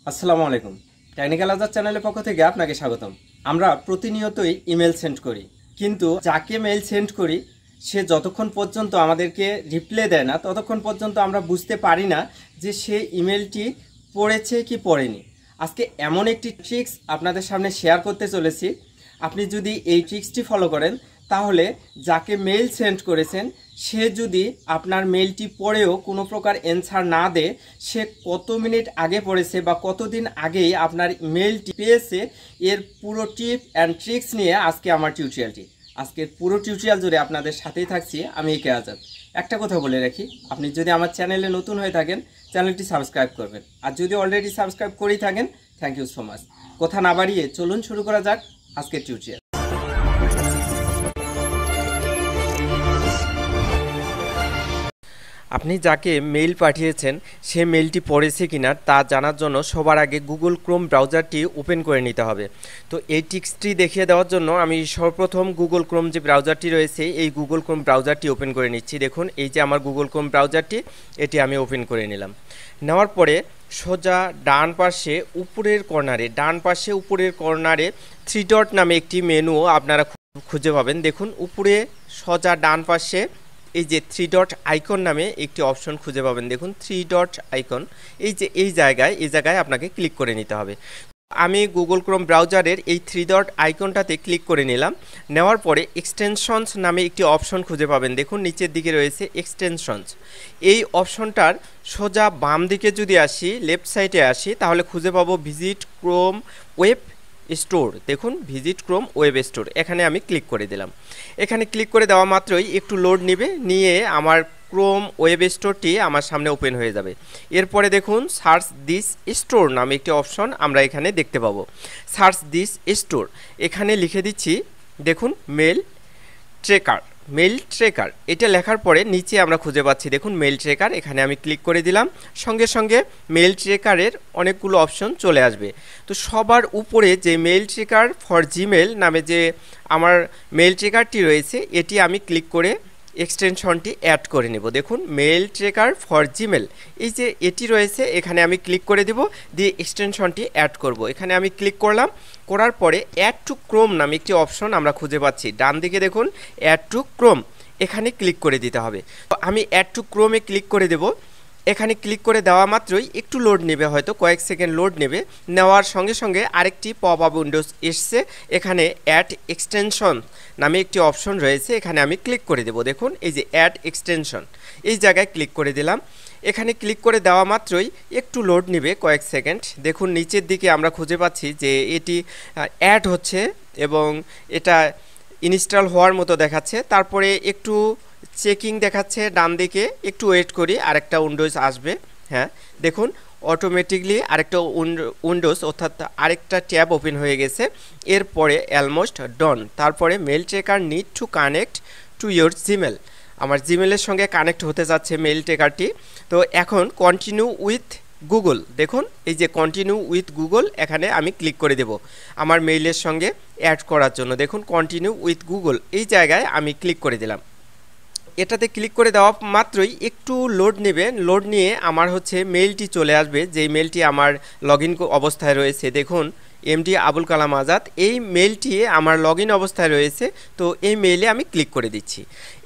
আসসালামু আলাইকুম। টেকনিক্যাল আজাদ চ্যানেলের পক্ষ থেকে আপনাকে স্বাগতম। আমরা প্রতিনিয়তই ইমেল সেন্ড করি, কিন্তু যাকে মেইল সেন্ড করি সে যতক্ষণ পর্যন্ত আমাদেরকে রিপ্লাই দেয় না ততক্ষণ পর্যন্ত আমরা বুঝতে পারি না যে সে ইমেলটি পড়েছে কি পড়েনি। আজকে এমন একটি ট্রিক্স আপনাদের সামনে শেয়ার করতে চলেছি। আপনি যদি এই ট্রিক্সটি ফলো করেন তাহলে যাকে মেইল সেন্ড করেছেন সে যদি আপনার মেইলটি পড়েও কোনো প্রকার অ্যান্সার না দেয়, সে কত মিনিট আগে পড়েছে বা কতদিন আগেই আপনার মেইলটি পেয়েছে, এর পুরো টিপ অ্যান্ড ট্রিক্স নিয়ে আজকে আমার টিউটোরিয়ালটি। আজকের পুরো টিউটোরিয়াল জুড়ে আপনাদের সাথেই থাকছি আমি একে আজাদ। একটা কথা বলে রাখি, আপনি যদি আমার চ্যানেলে নতুন হয়ে থাকেন চ্যানেলটি সাবস্ক্রাইব করবেন, আর যদি অলরেডি সাবস্ক্রাইব করেই থাকেন থ্যাংক ইউ সো মাচ। কথা না বাড়িয়ে চলুন শুরু করা যাক আজকের টিউটোরিয়াল। আপনি যাকে মেইল পাঠিয়েছেন সে মেইলটি পড়েছে কিনা তা জানার জন্য সবার আগে গুগল ক্রোম ব্রাউজারটি ওপেন করে নিতে হবে। তো এই টিক্সটি দেখিয়ে দেওয়ার জন্য আমি সর্বপ্রথম গুগল ক্রোম যে ব্রাউজারটি রয়েছে এই গুগল ক্রোম ব্রাউজারটি ওপেন করে নিচ্ছি। দেখুন এই যে আমার গুগল ক্রোম ব্রাউজারটি, এটি আমি ওপেন করে নিলাম। নেওয়ার পরে সোজা ডান পাশে উপরের কর্নারে থ্রি ডট নামে একটি মেনু আপনারা খুঁজে পাবেন। দেখুন উপরে সোজা ডান পাশে এই যে থ্রি ডট আইকন নামে একটি অপশন খুঁজে পাবেন। দেখুন থ্রি ডট আইকন, এই যে এই জায়গায় আপনাকে ক্লিক করে নিতে হবে। আমি গুগল ক্রোম ব্রাউজারের এই থ্রি ডট আইকনটাতে ক্লিক করে নিলাম। নেওয়ার পরে এক্সটেনশনস নামে একটি অপশন খুঁজে পাবেন। দেখুন নিচের দিকে রয়েছে এক্সটেনশনস। এই অপশনটার সোজা বাম দিকে যদি আসি, লেফট সাইডে আসি, তাহলে খুঁজে পাবো ভিজিট ক্রোম ওয়েব স্টোর। দেখুন ভিজিট ক্রোম ওয়েব স্টোর, এখানে আমি ক্লিক করে দিলাম। এখানে ক্লিক করে দেওয়া মাত্রই একটু লোড নিয়ে আমার ক্রোম ওয়েব স্টোরটি আমার সামনে ওপেন হয়ে যাবে। এরপরে দেখুন সার্চ দিস স্টোর নামে একটি অপশন আমরা এখানে দেখতে পাবো। সার্চ দিস স্টোর, এখানে লিখে দিচ্ছি দেখুন মেল ট্রেকার। এটা লেখার পরে নিচে আমরা খুঁজে পাচ্ছি দেখুন মেল ট্রেকার, এখানে আমি ক্লিক করে দিলাম। সঙ্গে সঙ্গে মেল ট্রেকারের অনেকগুলো অপশন চলে আসবে। তো সবার উপরে যে মেল ট্রেকার ফর জিমেল নামে যে আমার মেল ট্রেকারটি রয়েছে এটি আমি ক্লিক করে এক্সটেনশনটি অ্যাড করে নেব। দেখুন মেল ট্রেকার ফর জিমেল, এই যে এটি রয়েছে এখানে আমি ক্লিক করে দেব, দিয়ে এক্সটেনশনটি অ্যাড করব। এখানে আমি ক্লিক করলাম, করার পরে অ্যাড টু ক্রোম নামে একটি অপশন আমরা খুঁজে পাচ্ছি ডান দিকে। দেখুন অ্যাড টু ক্রোম, এখানে ক্লিক করে দিতে হবে। তো আমি অ্যাড টু ক্রোমে ক্লিক করে দেব। এখানে ক্লিক করে দেওয়া মাত্রই একটু লোড নেবে, হয়তো কয়েক সেকেন্ড লোড নেবে। নেওয়ার সঙ্গে সঙ্গে আরেকটি পপ আপ উইন্ডোজ এসছে, এখানে অ্যাড এক্সটেনশন নামে একটি অপশন রয়েছে, এখানে আমি ক্লিক করে দেব। দেখুন এই যে অ্যাড এক্সটেনশন, এই জায়গায় ক্লিক করে দিলাম। এখানে ক্লিক করে দেওয়া মাত্রই একটু লোড নেবে কয়েক সেকেন্ড। দেখুন নিচের দিকে আমরা খুঁজে পাচ্ছি যে এটি অ্যাড হচ্ছে এবং এটা ইনস্টল হওয়ার মতো দেখাচ্ছে। তারপরে একটু চেকিং দেখাচ্ছে ডান দিকে, একটু ওয়েট করি আরেকটা উইন্ডোজ আসবে। হ্যাঁ দেখুন অটোমেটিকলি আরেকটা উইন্ডোজ অর্থাৎ আরেকটা ট্যাব ওপেন হয়ে গেছে। এরপরে অলমোস্ট ডন। তারপরে mail tracker need to connect to your Gmail, আমার জিমেলের সঙ্গে কানেক্ট হতে যাচ্ছে মেল ট্রেকারটি। তো এখন কন্টিনিউ উইথ গুগল, দেখুন এই যে কন্টিনিউ উইথ গুগল, এখানে আমি ক্লিক করে দেব আমার মেইলের সঙ্গে অ্যাড করার জন্য। দেখুন কন্টিনিউ উইথ গুগল, এই জায়গায় আমি ক্লিক করে দিলাম। এটাতে ক্লিক করে দেওয়া মাত্রই একটু লোড নেবে, লোড নিয়ে আমার হচ্ছে মেইলটি চলে আসবে, যেই মেইলটি আমার লগ ইন অবস্থায় রয়েছে। দেখুন এমডি আবুল কালাম আজাদ, এই মেইলটি আমার লগ ইন অবস্থায় রয়েছে। তো এই মেইলে আমি ক্লিক করে দিচ্ছি।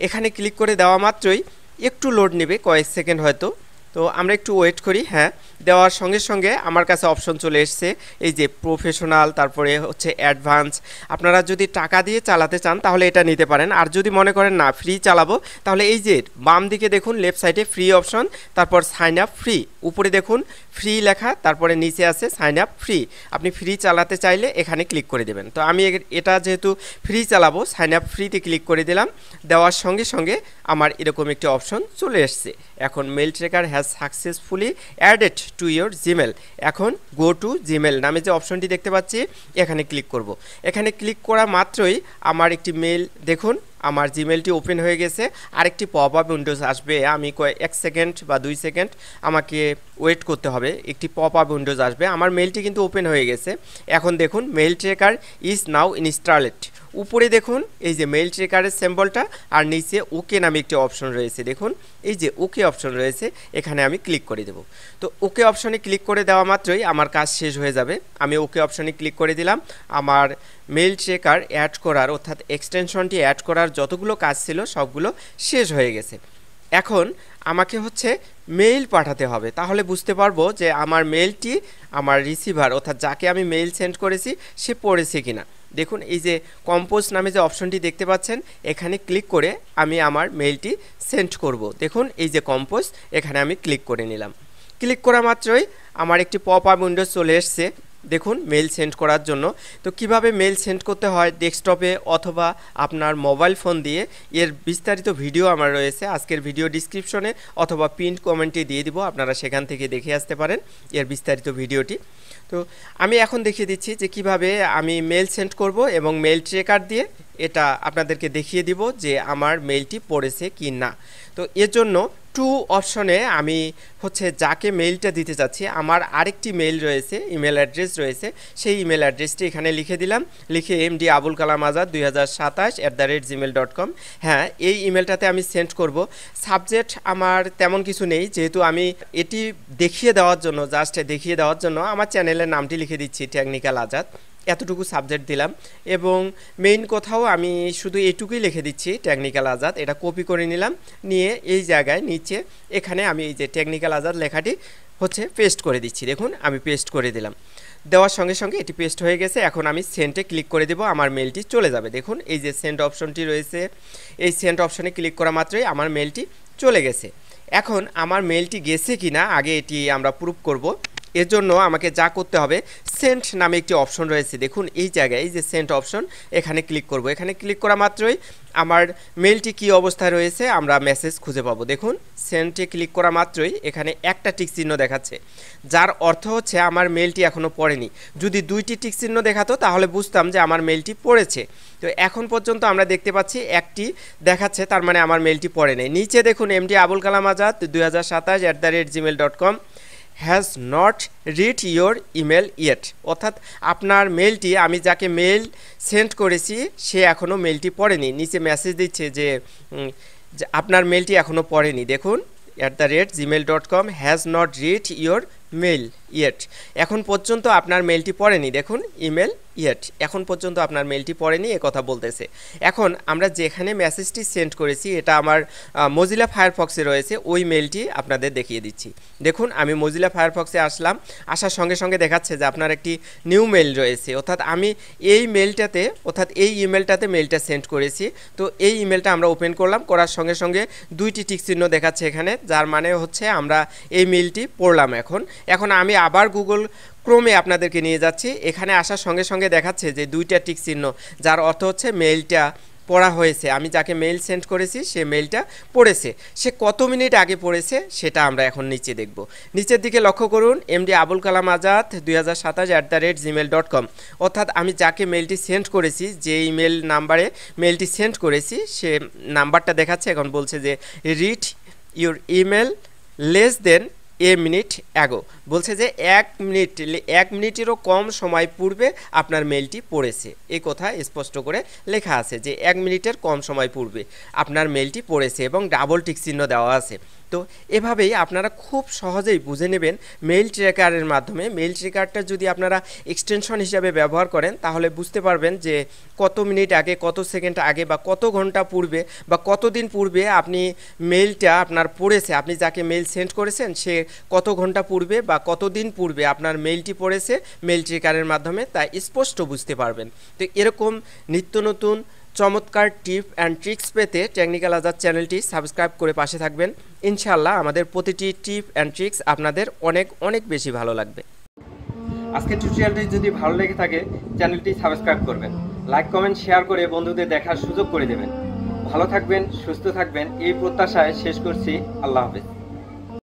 এখানে ক্লিক করে দেওয়া মাত্রই একটু লোড নেবে কয়েক সেকেন্ড হয়তো, তো আমরা একটু ওয়েট করি। হ্যাঁ দেওয়ার সঙ্গে সঙ্গে আমার কাছে অপশন চলে এসছে, এই যে প্রফেশনাল, তারপরে হচ্ছে অ্যাডভান্স। আপনারা যদি টাকা দিয়ে চালাতে চান তাহলে এটা নিতে পারেন, আর যদি মনে করেন না ফ্রি চালাবো তাহলে এই যে বাম দিকে দেখুন লেফট সাইডে ফ্রি অপশন, তারপর সাইন আপ ফ্রি, উপরে দেখুন ফ্রি লেখা, তারপরে নিচে আছে সাইন আপ ফ্রি। আপনি ফ্রি চালাতে চাইলে এখানে ক্লিক করে দেবেন। তো আমি এটা যেহেতু ফ্রি চালাবো সাইন আপ ফ্রিতে ক্লিক করে দিলাম। দেওয়ার সঙ্গে সঙ্গে আমার এরকম একটি অপশন চলে এসছে। এখন mail tracker has successfully added to your Gmail. এখন গো টু জিমেল নামে যে অপশনটি দেখতে পাচ্ছি এখানে ক্লিক করব। এখানে ক্লিক করা মাত্রই আমার একটি মেল দেখুন আমার জিমেলটি ওপেন হয়ে গেছে। আরেকটি পপ আপ উইন্ডোজ আসবে, আমি 1 সেকেন্ড বা 2 সেকেন্ড আমাকে ওয়েট করতে হবে, একটি পপ আপ উইন্ডোজ আসবে। আমার মেলটি কিন্তু ওপেন হয়ে গেছে। এখন দেখুন mail tracker is now installed. উপরে দেখুন এই যে মেল ট্র্যাকারের সিম্বলটা, আর নিচে ওকে নামে একটি অপশন রয়েছে। দেখুন এই যে ওকে অপশন রয়েছে, এখানে আমি ক্লিক করে দেব। তো ওকে অপশনে ক্লিক করে দেওয়া মাত্রই আমার কাজ শেষ হয়ে যাবে। আমি ওকে অপশনে ক্লিক করে দিলাম। আমার মেল ট্র্যাকার অ্যাড করার অর্থাৎ এক্সটেনশনটি অ্যাড করার যতগুলো কাজ ছিল সবগুলো শেষ হয়ে গেছে। এখন আমাকে হচ্ছে মেইল পাঠাতে হবে, তাহলে বুঝতে পারবো যে আমার মেইলটি আমার রিসিভার অর্থাৎ যাকে আমি মেইল সেন্ড করেছি সে পড়েছে কিনা। দেখুন এই যে কম্পোজ নামে যে অপশনটি দেখতে পাচ্ছেন, এখানে ক্লিক করে আমি আমার মেইলটি সেন্ড করব। দেখুন এই যে কম্পোজ, এখানে আমি ক্লিক করে নিলাম। ক্লিক করা মাত্রই আমার একটি পপ আপ উইন্ডোজ চলে এসছে দেখুন মেল সেন্ড করার জন্য। তো কিভাবে মেল সেন্ড করতে হয় ডেস্কটপে অথবা আপনার মোবাইল ফোন দিয়ে, এর বিস্তারিত ভিডিও আমার রয়েছে আজকের ভিডিও ডিসক্রিপশনে অথবা পিন কমেন্টে দিয়ে দিব, আপনারা সেখান থেকে দেখে আসতে পারেন এর বিস্তারিত ভিডিওটি। তো আমি এখন দেখিয়ে দিচ্ছি যে কিভাবে আমি মেল সেন্ড করব এবং মেল ট্র্যাকার দিয়ে এটা আপনাদেরকে দেখিয়ে দিব যে আমার মেলটি পড়েছে কি না। তো এর জন্য টু অপশনে আমি হচ্ছে যাকে মেইলটা দিতে চাচ্ছি, আমার আরেকটি মেইল রয়েছে, ইমেল অ্যাড্রেস রয়েছে, সেই ইমেল অ্যাড্রেসটি এখানে লিখে দিলাম। লিখে mdabulkalamazad2027@gmail.com। হ্যাঁ, এই ইমেলটাতে আমি সেন্ড করব। সাবজেক্ট আমার তেমন কিছু নেই, যেহেতু আমি এটি দেখিয়ে দেওয়ার জন্য জাস্ট দেখিয়ে দেওয়ার জন্য আমার চ্যানেলের নামটি লিখে দিচ্ছি টেকনিক্যাল আজাদ, এতটুকু সাবজেক্ট দিলাম। এবং মেইন কোথাও আমি শুধু এটুকুই লিখে দিচ্ছি টেকনিক্যাল আজাদ। এটা কপি করে নিলাম, নিয়ে এই জায়গায় নিচে এখানে আমি এই যে টেকনিক্যাল আজাদ লেখাটি হচ্ছে পেস্ট করে দিচ্ছি। দেখুন আমি পেস্ট করে দিলাম, দেওয়ার সঙ্গে সঙ্গে এটি পেস্ট হয়ে গেছে। এখন আমি সেন্ডে ক্লিক করে দেব, আমার মেলটি চলে যাবে। দেখুন এই যে সেন্ড অপশনটি রয়েছে, এই সেন্ড অপশনে ক্লিক করা মাত্রই আমার মেলটি চলে গেছে। এখন আমার মেলটি গেছে কিনা আগে এটি আমরা প্রুফ করব। এর জন্য আমাকে যা করতে হবে, সেন্ড নামে একটি অপশন রয়েছে, দেখুন এই জায়গায় এই যে সেন্ড অপশন, এখানে ক্লিক করব। এখানে ক্লিক করা মাত্রই আমার মেলটি কি অবস্থায় রয়েছে আমরা মেসেজ খুঁজে পাবো। দেখুন সেন্ডে ক্লিক করা মাত্রই এখানে একটা টিক চিহ্ন দেখাচ্ছে, যার অর্থ হচ্ছে আমার মেলটি এখনও পড়েনি। যদি দুইটি টিক চিহ্ন দেখাতো তাহলে বুঝতাম যে আমার মেলটি পড়েছে। তো এখন পর্যন্ত আমরা দেখতে পাচ্ছি একটি দেখাচ্ছে, তার মানে আমার মেলটি পড়ে নেই। নিচে দেখুন mdabulkalamazad2027@gmail.com has not read your email yet, অর্থাৎ আপনার মেলটি, আমি যাকে মেল সেন্ড করেছি সে এখনও মেলটি পড়েনি। নিচে মেসেজ দিচ্ছে যে আপনার মেলটি এখনও পড়েনি। দেখুন @gmail.com has not read your mail yet, এখন পর্যন্ত আপনার মেলটি পড়েনি। দেখুন ইমেল ইয়েট, এখন পর্যন্ত আপনার মেলটি পড়েনি এ কথা বলতেছে। এখন আমরা যেখানে মেসেজটি সেন্ড করেছি এটা আমার মজিলা ফায়ারফক্সে রয়েছে, ওই মেলটি আপনাদের দেখিয়ে দিচ্ছি। দেখুন আমি মজিলা ফায়ারফক্সে আসলাম, আসার সঙ্গে সঙ্গে দেখাচ্ছে যে আপনার একটি নিউ মেল রয়েছে, অর্থাৎ আমি এই মেলটাতে অর্থাৎ এই ইমেলটাতে মেলটা সেন্ড করেছি। তো এই ইমেলটা আমরা ওপেন করলাম, করার সঙ্গে সঙ্গে দুইটি টিক চিহ্ন দেখাচ্ছে এখানে, যার মানে হচ্ছে আমরা এই মেলটি পড়লাম। এখন আমি আবার গুগল ক্রোমে আপনাদেরকে নিয়ে যাচ্ছি, এখানে আসার সঙ্গে সঙ্গে দেখাচ্ছে যে দুইটা টিক চিহ্ন, যার অর্থ হচ্ছে মেলটা পড়া হয়েছে। আমি যাকে মেল সেন্ড করেছি সে মেলটা পড়েছে। সে কত মিনিট আগে পড়েছে সেটা আমরা এখন নিচে দেখব। নিচের দিকে লক্ষ্য করুন mdabulkalamazad2027@gmail.com, অর্থাৎ আমি যাকে মেলটি সেন্ড করেছি, যে ইমেল নাম্বারে মেলটি সেন্ড করেছি সে নাম্বারটা দেখাচ্ছে। এখন বলছে যে read your email less than a minute ago, বলছে যে 1 মিনিটেরও কম সময় পূর্বে আপনার মেলটি পড়েছে। এই কথা স্পষ্ট করে লেখা আছে যে 1 মিনিটের কম সময় পূর্বে আপনার মেলটি পড়েছে এবং ডাবল টিক চিহ্ন দেওয়া আছে। তো এভাবেই আপনারা খুব সহজেই বুঝে নেবেন মেল ট্র্যাকারের মাধ্যমে। মেল ট্র্যাকারটা যদি আপনারা এক্সটেনশন হিসাবে ব্যবহার করেন তাহলে বুঝতে পারবেন যে কত মিনিট আগে, কত সেকেন্ড আগে বা কত ঘন্টা পূর্বে বা কতদিন পূর্বে আপনি মেলটা আপনার পড়েছে, আপনি যাকে মেল সেন্ড করেছেন সে কত ঘন্টা পূর্বে বা কতদিন পূর্বে আপনার মেলটি পড়েছে মেল ট্র্যাকারের মাধ্যমে, তাই স্পষ্ট বুঝতে পারবেন। তো এরকম নিত্য নতুন চমৎকার টিপ অ্যান্ড ট্রিক্স পেতে টেকনিক্যাল আজাদ চ্যানেলটি সাবস্ক্রাইব করে পাশে থাকবেন। ইনশাআল্লাহ আমাদের প্রতিটি টিপ অ্যান্ড ট্রিক্স আপনাদের অনেক অনেক বেশি ভালো লাগবে। আজকের টিউটোরিয়ালটি যদি ভালো লেগে থাকে চ্যানেলটি সাবস্ক্রাইব করবেন, লাইক কমেন্ট শেয়ার করে বন্ধুদের দেখার সুযোগ করে দেবেন। ভালো থাকবেন, সুস্থ থাকবেন এই প্রত্যাশায় শেষ করছি। আল্লাহ হাফেজ।